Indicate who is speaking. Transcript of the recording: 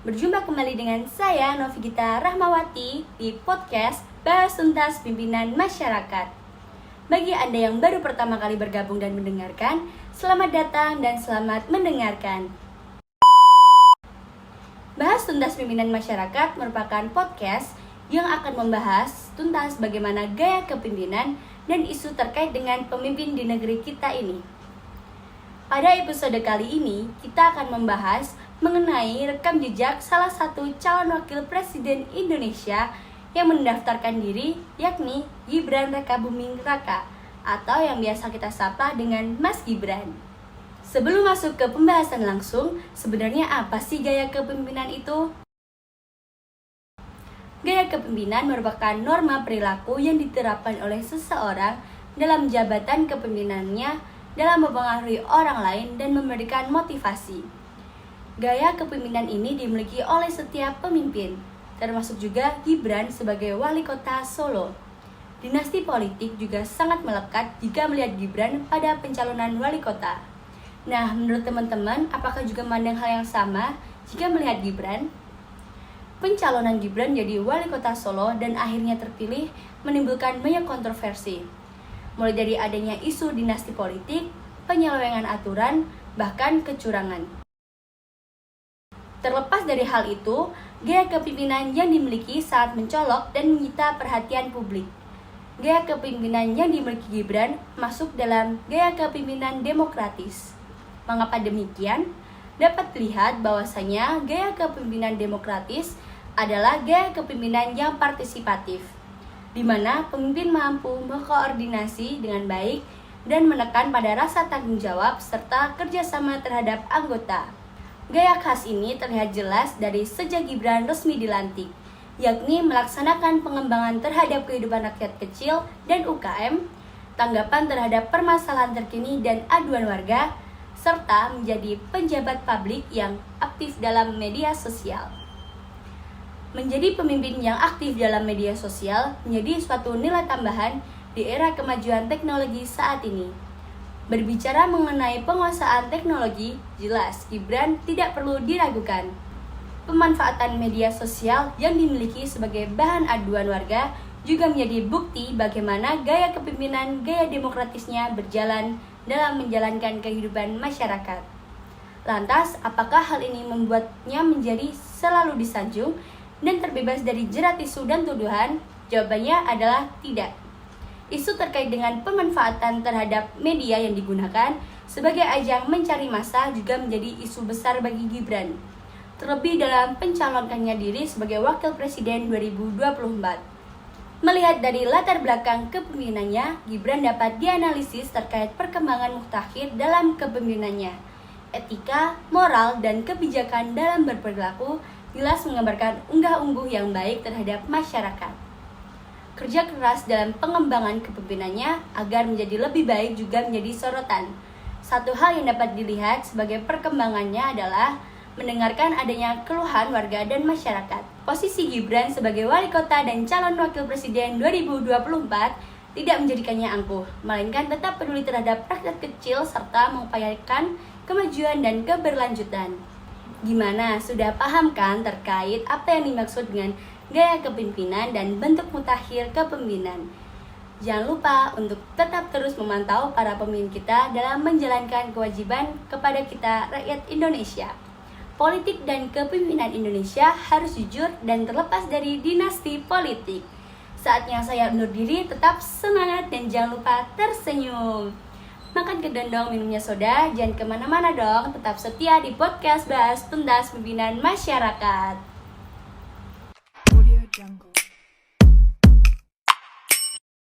Speaker 1: Berjumpa kembali dengan saya Novigita Rahmawati di podcast Bahas Tuntas Pimpinan Masyarakat. Bagi Anda yang baru pertama kali bergabung dan mendengarkan, selamat datang dan selamat mendengarkan. Bahas Tuntas Pimpinan Masyarakat merupakan podcast yang akan membahas tuntas bagaimana gaya kepemimpinan dan isu terkait dengan pemimpin di negeri kita ini. Pada episode kali ini, kita akan membahas mengenai rekam jejak salah satu calon wakil presiden Indonesia yang mendaftarkan diri, yakni Gibran Rakabuming Raka, atau yang biasa kita sapa dengan Mas Gibran. Sebelum masuk ke pembahasan langsung, sebenarnya apa sih gaya kepemimpinan itu? Gaya kepemimpinan merupakan norma perilaku yang diterapkan oleh seseorang dalam jabatan kepemimpinannya dalam mempengaruhi orang lain dan memberikan motivasi. Gaya kepemimpinan ini dimiliki oleh setiap pemimpin, termasuk juga Gibran sebagai wali kota Solo. Dinasti politik juga sangat melekat jika melihat Gibran pada pencalonan wali kota. Nah, menurut teman-teman, apakah juga memandang hal yang sama jika melihat Gibran? Pencalonan Gibran jadi wali kota Solo dan akhirnya terpilih menimbulkan banyak kontroversi. Mulai dari adanya isu dinasti politik, penyelewengan aturan, bahkan kecurangan. Terlepas dari hal itu, gaya kepemimpinan yang dimiliki sangat mencolok dan menyita perhatian publik. Gaya kepemimpinan yang dimiliki Gibran masuk dalam gaya kepemimpinan demokratis. Mengapa demikian? Dapat dilihat bahwasanya gaya kepemimpinan demokratis adalah gaya kepemimpinan yang partisipatif, di mana pemimpin mampu mengkoordinasi dengan baik dan menekan pada rasa tanggung jawab serta kerjasama terhadap anggota. Gaya khas ini terlihat jelas dari sejak Gibran resmi dilantik, yakni melaksanakan pengembangan terhadap kehidupan rakyat kecil dan UKM, tanggapan terhadap permasalahan terkini dan aduan warga, serta menjadi pejabat publik yang aktif dalam media sosial. Menjadi pemimpin yang aktif dalam media sosial menjadi suatu nilai tambahan di era kemajuan teknologi saat ini. Berbicara mengenai penguasaan teknologi, jelas Gibran tidak perlu diragukan. Pemanfaatan media sosial yang dimiliki sebagai bahan aduan warga juga menjadi bukti bagaimana gaya kepemimpinan, gaya demokratisnya berjalan dalam menjalankan kehidupan masyarakat. Lantas, apakah hal ini membuatnya menjadi selalu disanjung dan terbebas dari jerat isu dan tuduhan? Jawabannya adalah tidak. Isu terkait dengan pemanfaatan terhadap media yang digunakan sebagai ajang mencari massa juga menjadi isu besar bagi Gibran, terlebih dalam pencalonkannya diri sebagai wakil presiden 2024. Melihat dari latar belakang kepemimpinannya, Gibran dapat dianalisis terkait perkembangan mutakhir dalam kepemimpinannya. Etika, moral, dan kebijakan dalam berperilaku jelas menggambarkan unggah-ungguh yang baik terhadap masyarakat. Kerja keras dalam pengembangan kepemimpinannya agar menjadi lebih baik juga menjadi sorotan. Satu hal yang dapat dilihat sebagai perkembangannya adalah mendengarkan adanya keluhan warga dan masyarakat. Posisi Gibran sebagai wali kota dan calon wakil presiden 2024 tidak menjadikannya angkuh, melainkan tetap peduli terhadap rakyat kecil serta mengupayakan kemajuan dan keberlanjutan. Gimana? Sudah paham kan terkait apa yang dimaksud dengan gaya kepemimpinan dan bentuk mutakhir kepemimpinan? Jangan lupa untuk tetap terus memantau para pemimpin kita dalam menjalankan kewajiban kepada kita rakyat Indonesia. Politik dan kepemimpinan Indonesia harus jujur dan terlepas dari dinasti politik. Saatnya saya undur diri, tetap semangat dan jangan lupa tersenyum. Makan kedondong, minumnya soda, jangan kemana-mana dong, tetap setia di podcast Bahas Tuntas Pimpinan Masyarakat. Audio Jungle.